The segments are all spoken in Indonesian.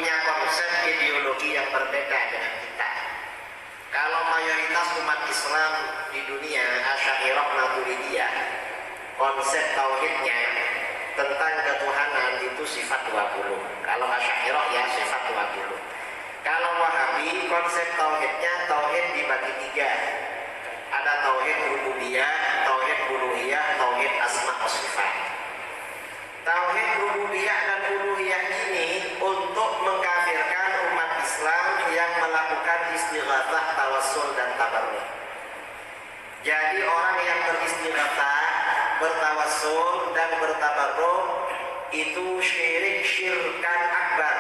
punya konsep ideologi yang berbeda dengan kita. Kalau mayoritas umat Islam di dunia Asy'ariyah Maturidiyah, konsep tauhidnya tentang ketuhanan itu sifat 20. Kalau Asy'ariyah ya sifat 20. Kalau Wahabi konsep tauhidnya tauhid dibagi 3. Ada tauhid rububiyah, tauhid uluhiyah, tauhid asma wa sifat. Tauhid rububiyah dan uluhiyah ini untuk mengkafirkan umat Islam yang melakukan istighatsah, tawassul dan tabarruk. Jadi orang yang beristighatsah, bertawassul dan bertabarruk itu syirkan akbar.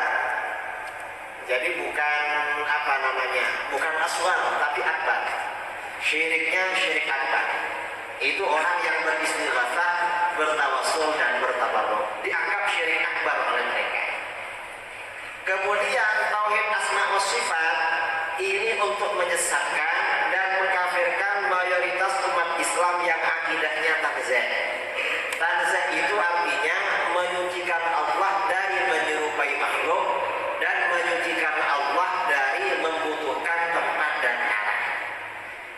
Jadi bukan bukan asghar tapi akbar. Syiriknya syirik akbar. Itu orang yang beristighatsah, bertawassul dan bertabarruk dianggap syirik akbar oleh mereka. Kemudian tauhid asma wa sifat ini untuk menyesatkan dan mengkafirkan mayoritas umat Islam yang akidahnya tanzih. Tanzih itu artinya menyucikan Allah dari menyerupai makhluk dan menyucikan Allah dari membutuhkan tempat dan arah.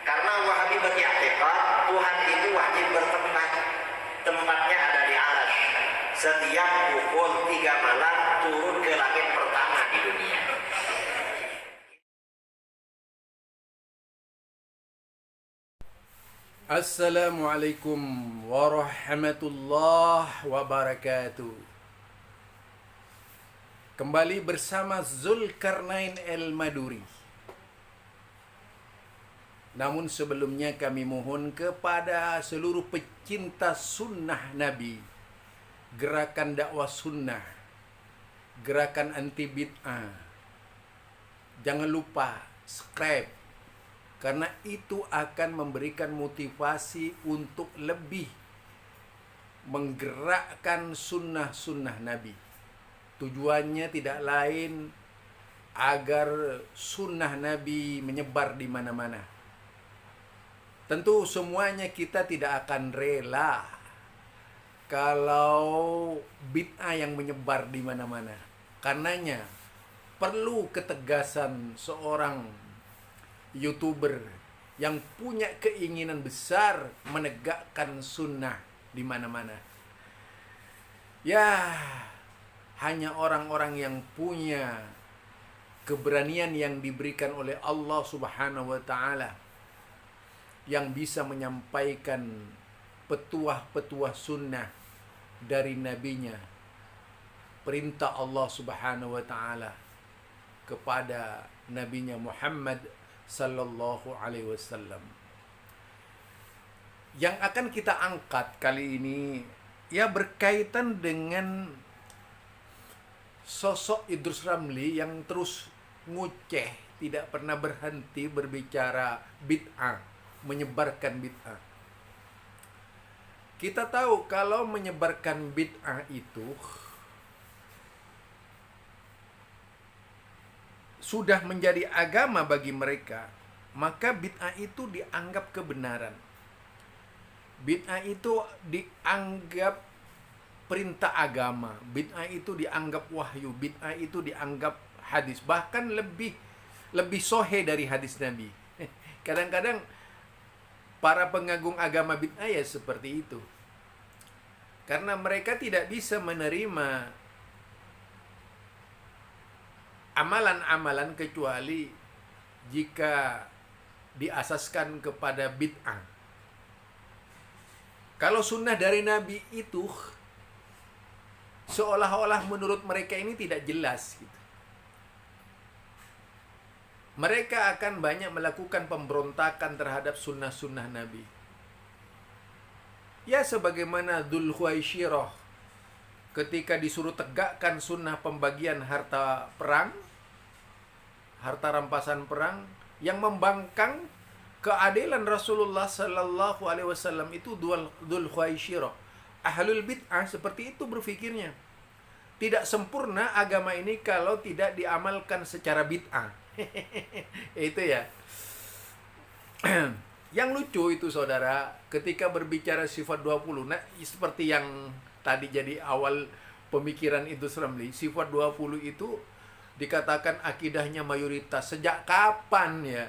Karena Wahabi beriktikad Tuhan itu wajib bertempat. Tempatnya ada di Arsy. Setiap pukul 3 malam turun ke langit pertama di dunia. Assalamualaikum warahmatullahi wabarakatuh. Kembali bersama Zulkarnain Al-Maduri. Namun sebelumnya kami mohon kepada seluruh pecinta sunnah Nabi, gerakan dakwah sunnah, gerakan anti bid'ah, jangan lupa subscribe, karena itu akan memberikan motivasi untuk lebih menggerakkan sunnah-sunnah Nabi. Tujuannya tidak lain agar sunnah Nabi menyebar di mana-mana. Tentu semuanya kita tidak akan rela kalau bid'ah yang menyebar di mana-mana. Karenanya perlu ketegasan seorang YouTuber yang punya keinginan besar menegakkan sunnah di mana-mana. Ya, hanya orang-orang yang punya keberanian yang diberikan oleh Allah Subhanahu wa taala yang bisa menyampaikan petuah-petuah sunnah dari nabinya, perintah Allah Subhanahu wa taala kepada nabinya Muhammad sallallahu alaihi wasallam. Yang akan kita angkat kali ini ya berkaitan dengan sosok Idrus Ramli yang terus nguceh, tidak pernah berhenti berbicara bid'ah, menyebarkan bid'ah. Kita tahu kalau menyebarkan bid'ah itu sudah menjadi agama bagi mereka, maka bid'ah itu dianggap kebenaran. Bid'ah itu dianggap perintah agama, bid'ah itu dianggap wahyu, bid'ah itu dianggap hadis, bahkan lebih sahih dari hadis Nabi. Kadang-kadang para pengagung agama bid'ah ya seperti itu. Karena mereka tidak bisa menerima amalan-amalan kecuali jika diasaskan kepada bid'ah. Kalau sunnah dari Nabi itu seolah-olah menurut mereka ini tidak jelas gitu. Mereka akan banyak melakukan pemberontakan terhadap sunnah-sunnah Nabi. Ya sebagaimana Dzul Khuwaisirah ketika disuruh tegakkan sunnah pembagian harta perang, harta rampasan perang, yang membangkang keadilan Rasulullah sallallahu alaihi wasallam itu Dzul Khuwaisirah. Ahlul bid'ah seperti itu berpikirnya. Tidak sempurna agama ini kalau tidak diamalkan secara bid'ah. Itu ya. Yang lucu itu saudara, ketika berbicara sifat 20, nah seperti yang tadi jadi awal pemikiran Idrus Ramli, sifat 20 itu dikatakan akidahnya mayoritas. Sejak kapan ya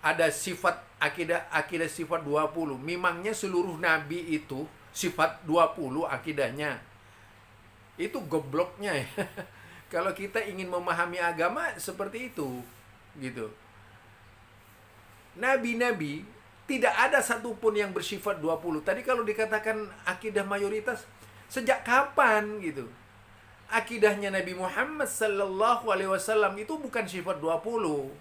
ada sifat akidah sifat 20? Memangnya seluruh nabi itu sifat 20 akidahnya? Itu gobloknya ya. Kalau kita ingin memahami agama seperti itu, gitu. Nabi-nabi tidak ada satupun yang bersifat 20. Tadi kalau dikatakan akidah mayoritas, sejak kapan gitu? Akidahnya Nabi Muhammad sallallahu alaihi wasallam itu bukan sifat 20.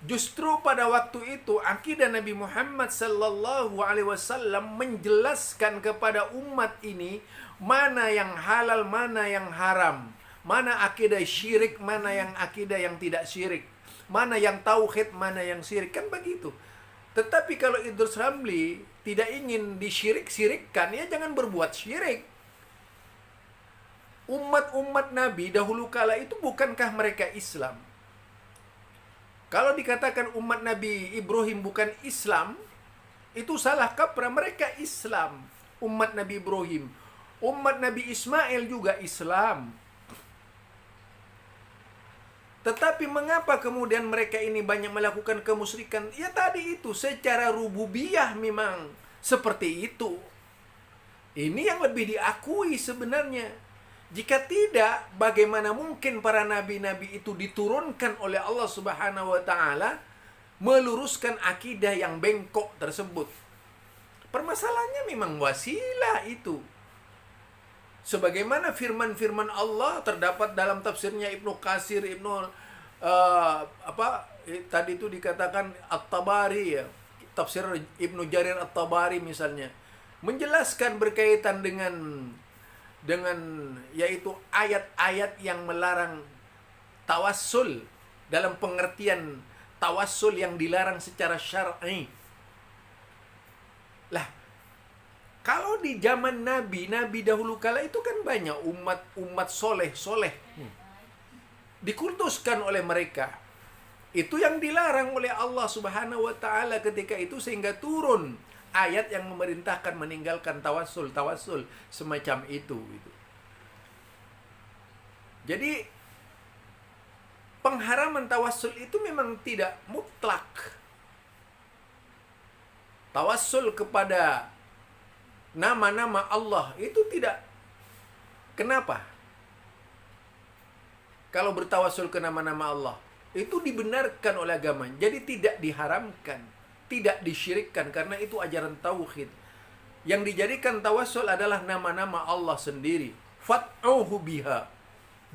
Justru pada waktu itu akidah Nabi Muhammad sallallahu alaihi wasallam menjelaskan kepada umat ini mana yang halal, mana yang haram, mana akidah syirik, mana yang akidah yang tidak syirik, mana yang tauhid, mana yang syirik, kan begitu. Tetapi kalau Idrus Ramli tidak ingin disyirik-syirikkan, ya jangan berbuat syirik. Umat-umat Nabi dahulu kala itu bukankah mereka Islam? Kalau dikatakan umat Nabi Ibrahim bukan Islam, itu salah kaprah. Mereka Islam, umat Nabi Ibrahim. Umat Nabi Ismail juga Islam. Tetapi mengapa kemudian mereka ini banyak melakukan kemusyrikan? Ya tadi itu, secara rububiyah memang seperti itu. Ini yang lebih diakui sebenarnya. Jika tidak, bagaimana mungkin para nabi-nabi itu diturunkan oleh Allah Subhanahu wa taala meluruskan akidah yang bengkok tersebut? Permasalahannya memang wasilah itu. Sebagaimana firman-firman Allah terdapat dalam tafsirnya Ibnu Katsir, tadi itu dikatakan At-Tabari ya, tafsir Ibnu Jarir At-Tabari misalnya, menjelaskan berkaitan dengan yaitu ayat-ayat yang melarang tawassul, dalam pengertian tawassul yang dilarang secara syar'i. Lah, kalau di zaman Nabi dahulu kala itu kan banyak umat soleh dikultuskan oleh mereka. Itu yang dilarang oleh Allah Subhanahu wa taala ketika itu, sehingga turun ayat yang memerintahkan meninggalkan tawassul semacam itu gitu. Jadi pengharaman tawassul itu memang tidak mutlak. Tawassul kepada nama-nama Allah itu tidak. Kenapa? Kalau bertawassul ke nama-nama Allah itu dibenarkan oleh agama, jadi tidak diharamkan, tidak disyirikkan, karena itu ajaran tauhid. Yang dijadikan tawassul adalah nama-nama Allah sendiri. Fad'uhu biha.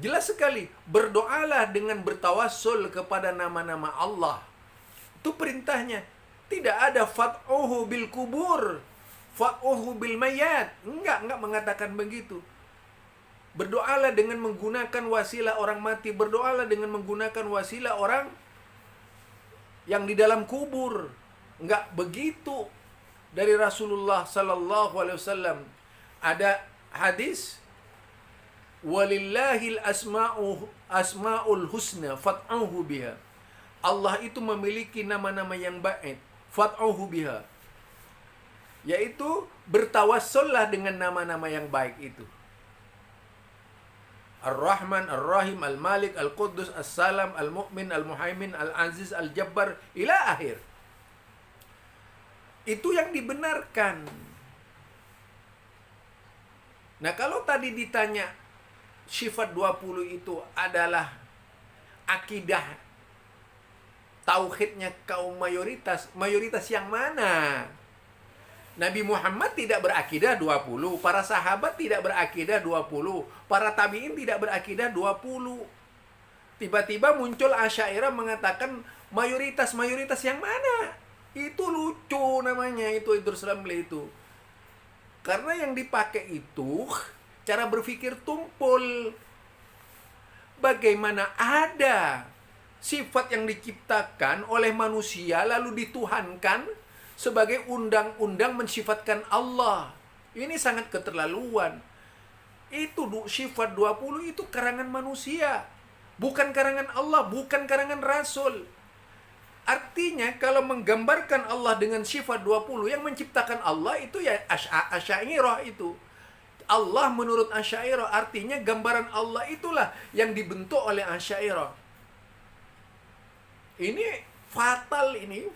Jelas sekali, berdoalah dengan bertawassul kepada nama-nama Allah. Itu perintahnya. Tidak ada fad'uhu bil kubur, fad'uhu bil mayat. Enggak mengatakan begitu. Berdoalah dengan menggunakan wasilah orang mati, berdoalah dengan menggunakan wasilah orang yang di dalam kubur. Enggak begitu dari Rasulullah sallallahu alaihi wasallam. Ada hadis, walillahil asmaul husna fad'uhu biha. Allah itu memiliki nama-nama yang baik, fad'uhu biha, yaitu bertawassullah dengan nama-nama yang baik itu. Ar-Rahman, Ar-Rahim, Al-Malik, Al-Quddus, As-Salam, Al-Mu'min, Al-Muhaimin, Al-Aziz, Al-Jabbar, ila akhir. Itu yang dibenarkan. Nah, kalau tadi ditanya sifat 20 itu adalah akidah tauhidnya kaum mayoritas. Mayoritas yang mana? Nabi Muhammad tidak berakidah 20, para sahabat tidak berakidah 20, para tabi'in tidak berakidah 20. Tiba-tiba muncul Asy'ariyah mengatakan mayoritas yang mana? Itu lucu namanya, itu Idrus Ramli itu. Karena yang dipakai itu cara berpikir tumpul. Bagaimana ada sifat yang diciptakan oleh manusia lalu dituhankan sebagai undang-undang mensifatkan Allah. Ini sangat keterlaluan. Itu sifat 20 itu karangan manusia, bukan karangan Allah, bukan karangan Rasul. Artinya kalau menggambarkan Allah dengan sifat 20, yang menciptakan Allah itu ya Asy'ariyah itu. Allah menurut Asy'ariyah, artinya gambaran Allah itulah yang dibentuk oleh Asy'ariyah. Ini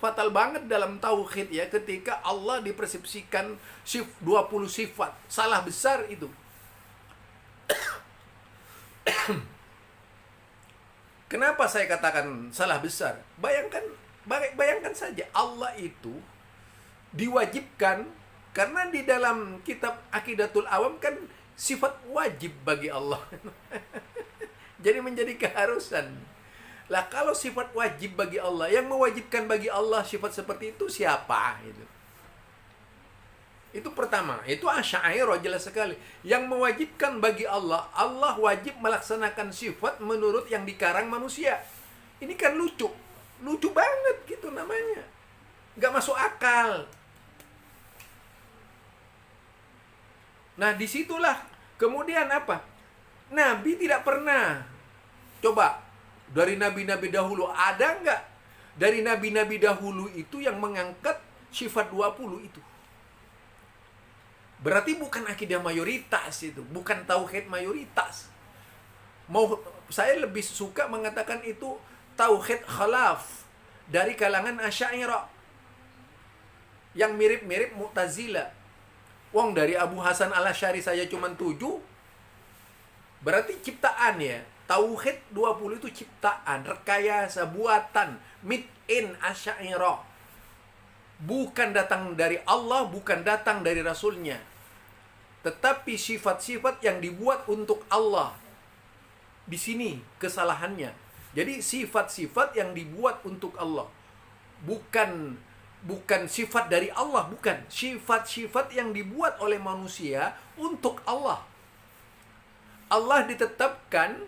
fatal banget dalam tauhid ya, ketika Allah dipersepsikan 20 sifat. Salah besar itu. Kenapa saya katakan salah besar? Bayangkan saja, Allah itu diwajibkan, karena di dalam kitab Aqidatul Awam kan sifat wajib bagi Allah. Jadi menjadi keharusan. Lah kalau sifat wajib bagi Allah, yang mewajibkan bagi Allah sifat seperti itu siapa? Itu pertama, itu Asy'ariyah jelas sekali. Yang mewajibkan bagi Allah, Allah wajib melaksanakan sifat menurut yang dikarang manusia. Ini kan lucu banget gitu namanya. Nggak masuk akal. Nah disitulah kemudian apa? Nabi tidak pernah. Coba, dari nabi-nabi dahulu ada nggak? Dari nabi-nabi dahulu itu yang mengangkat sifat 20 itu. Berarti bukan akidah mayoritas itu, bukan tauhid mayoritas. Saya lebih suka mengatakan itu tauhid khalaf dari kalangan Asy'ariyah yang mirip-mirip Mu'tazilah. Wong dari Abu Hasan al-Asy'ari saya cuma 7, berarti ciptaan ya. Tauhid 20 itu ciptaan, rekayasa, buatan, made-in Asy'ariyah. Bukan datang dari Allah, bukan datang dari Rasulnya. Tetapi sifat-sifat yang dibuat untuk Allah. Di sini kesalahannya. Jadi sifat-sifat yang dibuat untuk Allah. Bukan sifat dari Allah, bukan. Sifat-sifat yang dibuat oleh manusia untuk Allah. Allah ditetapkan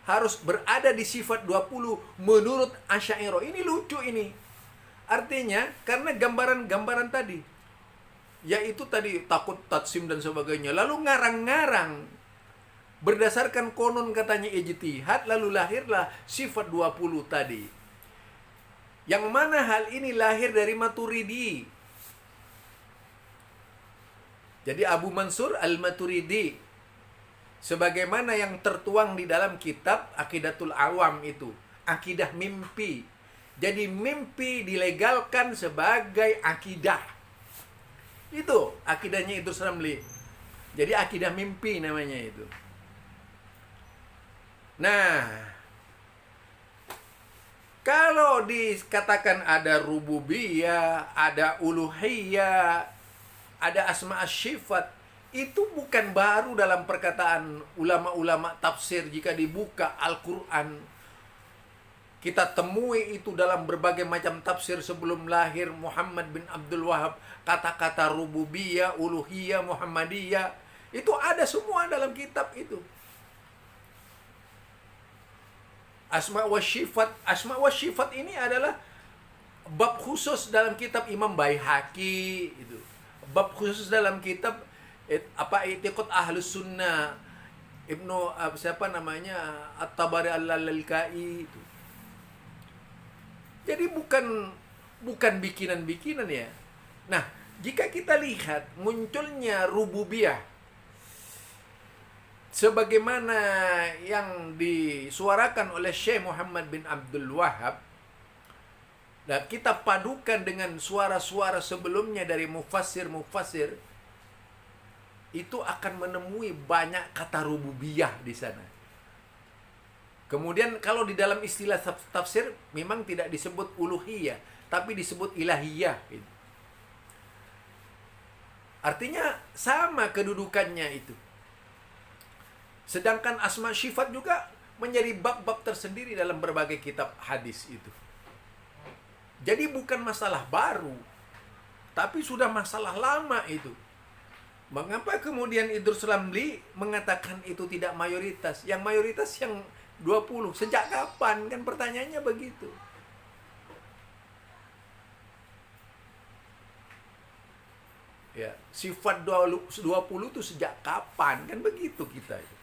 harus berada di sifat 20 menurut Asy'ariyah. Ini lucu ini. Artinya karena gambaran-gambaran tadi, yaitu tadi takut tatsim dan sebagainya, lalu ngarang-ngarang berdasarkan konon katanya ijtihad, lalu lahirlah sifat 20 tadi. Yang mana hal ini lahir dari Maturidi. Jadi Abu Mansur al-Maturidi, sebagaimana yang tertuang di dalam kitab Aqidatul Awam itu, akidah mimpi. Jadi mimpi dilegalkan sebagai akidah. Itu akidahnya Idrus Ramli. Jadi akidah mimpi namanya itu. Nah, kalau dikatakan ada rububiyah, ada uluhiyah, ada asma as-sifat, itu bukan baru dalam perkataan ulama-ulama tafsir. Jika dibuka Al-Quran, kita temui itu dalam berbagai macam tafsir sebelum lahir Muhammad bin Abdul Wahab. Kata-kata rububiyah, uluhiyah, Muhammadiyah, itu ada semua dalam kitab itu. Asma wa sifat ini adalah bab khusus dalam kitab Imam Baihaqi itu. Bab khusus dalam kitab I'tiqad Ahlus Sunnah Ibnu At-Tabari al-Lalkai itu. Jadi bukan bikinan-bikinan ya. Nah, jika kita lihat munculnya rububiyah sebagaimana yang disuarakan oleh Syekh Muhammad bin Abdul Wahab, nah kita padukan dengan suara-suara sebelumnya dari mufassir-mufassir, itu akan menemui banyak kata rububiyah di sana. Kemudian kalau di dalam istilah tafsir memang tidak disebut uluhiyah, tapi disebut ilahiyah. Artinya sama kedudukannya itu. Sedangkan asma sifat juga menjadi bab-bab tersendiri dalam berbagai kitab hadis itu. Jadi bukan masalah baru, tapi sudah masalah lama itu. Mengapa kemudian Idrus Ramli mengatakan itu tidak mayoritas? Yang mayoritas yang 20. Sejak kapan? Kan pertanyaannya begitu. Ya, sifat 20 itu sejak kapan? Kan begitu kita itu.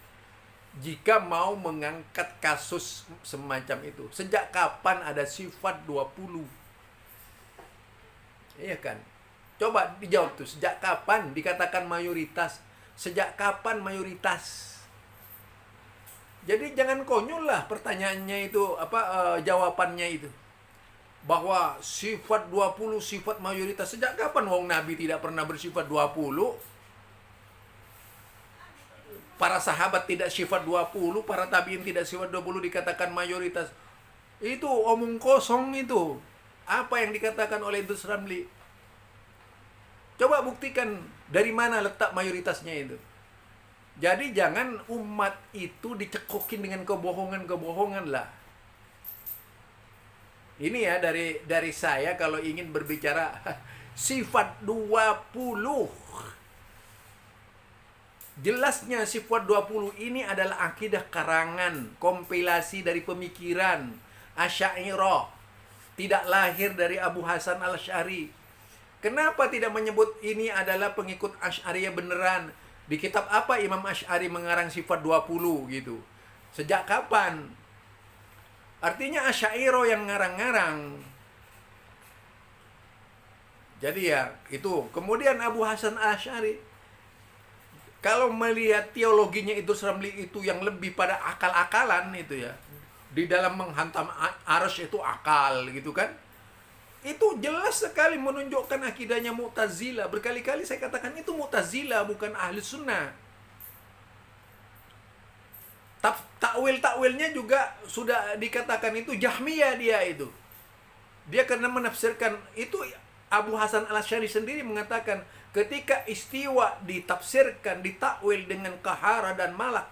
Jika mau mengangkat kasus semacam itu, sejak kapan ada sifat 20? Iya kan? Coba dijawab tuh, sejak kapan dikatakan mayoritas? Sejak kapan mayoritas? Jadi jangan konyol lah pertanyaannya itu, jawabannya itu. Bahwa sifat 20 sifat mayoritas. Sejak kapan wong Nabi tidak pernah bersifat 20? Para sahabat tidak sifat 20, para tabiin tidak sifat 20 dikatakan mayoritas. Itu omong kosong itu. Apa yang dikatakan oleh Idrus Ramli? Coba buktikan dari mana letak mayoritasnya itu. Jadi jangan umat itu dicekokin dengan kebohongan-kebohongan lah. Ini ya dari saya kalau ingin berbicara sifat 20. Jelasnya sifat 20 ini adalah akidah karangan, kompilasi dari pemikiran Asy'ariyah. Tidak lahir dari Abu Hasan Al-Asy'ari. Kenapa tidak menyebut ini adalah pengikut Asy'ariyah beneran? Di kitab apa Imam Asy'ari mengarang sifat 20 gitu? Sejak kapan? Artinya Asy'ariyah yang ngarang-ngarang. Jadi ya, itu. Kemudian Abu Hasan Al-Asy'ari, kalau melihat teologinya Idrus Ramli itu yang lebih pada akal-akalan itu ya. Di dalam menghantam arsy itu akal gitu kan. Itu jelas sekali menunjukkan akidahnya Mu'tazilah. Berkali-kali saya katakan itu Mu'tazilah, bukan ahli sunnah. Takwil-takwilnya juga sudah dikatakan itu Jahmiyah dia itu. Dia karena menafsirkan itu. Abu Hasan Al-Asy'ari sendiri mengatakan ketika istiwa ditafsirkan, ditakwil dengan kahara dan malak,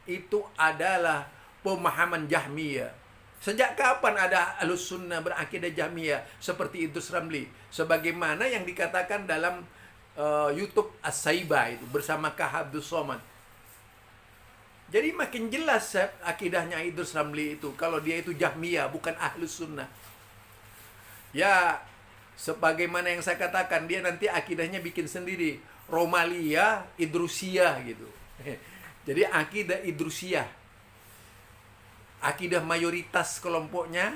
itu adalah pemahaman Jahmiyah. Sejak kapan ada Ahlus Sunnah berakidah Jahmiyah seperti Idrus Ramli? Sebagaimana yang dikatakan dalam YouTube As-Saibah itu bersama Kah Abdus Somad. Jadi makin jelas akidahnya Idrus Ramli itu kalau dia itu Jahmiyah bukan Ahlus Sunnah. Ya, sebagaimana yang saya katakan, dia nanti akidahnya bikin sendiri, Romalia Idrusiyah gitu. Jadi akidah Idrusiyah, akidah mayoritas kelompoknya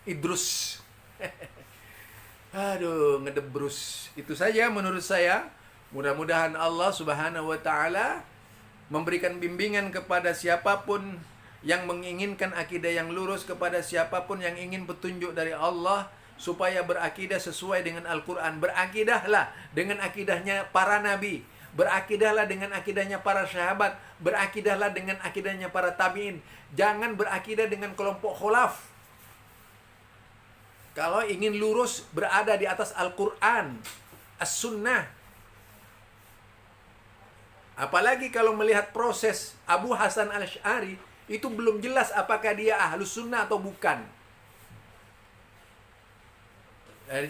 Idrus. Aduh, ngedebrus. Itu saja menurut saya. Mudah-mudahan Allah Subhanahu wa taala memberikan bimbingan kepada siapapun yang menginginkan akidah yang lurus, kepada siapapun yang ingin petunjuk dari Allah, supaya berakidah sesuai dengan Al-Quran. Berakidahlah dengan akidahnya para nabi. Berakidahlah dengan akidahnya para sahabat. Berakidahlah dengan akidahnya para tabi'in. Jangan berakidah dengan kelompok kholaf. Kalau ingin lurus, berada di atas Al-Quran, As-Sunnah. Apalagi kalau melihat proses Abu Hasan Al-Asy'ari, itu belum jelas apakah dia Ahlus Sunnah atau bukan.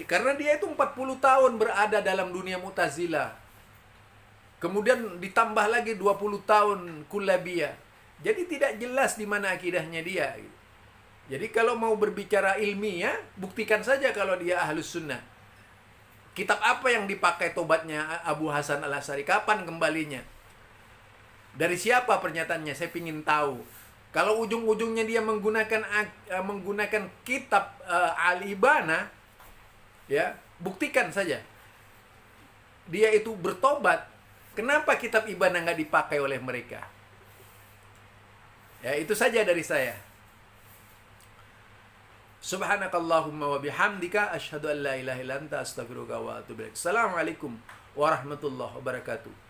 Karena dia itu 40 tahun berada dalam dunia Mu'tazilah. Kemudian ditambah lagi 20 tahun Kullabiyah. Jadi tidak jelas di mana akidahnya dia. Jadi kalau mau berbicara ilmiah, buktikan saja kalau dia Ahlus Sunnah. Kitab apa yang dipakai tobatnya Abu Hasan Al-Asy'ari? Kapan kembalinya? Dari siapa pernyataannya? Saya ingin tahu. Kalau ujung-ujungnya dia menggunakan kitab Al-Ibana, ya, buktikan saja dia itu bertobat. Kenapa kitab Ibana nggak dipakai oleh mereka? Ya, itu saja dari saya. Subhanakallahumma wa bihamdika asyhadu an la ilaha illa anta astaghfiruka wa atubu ilaik. Assalamualaikum warahmatullahi wabarakatuh.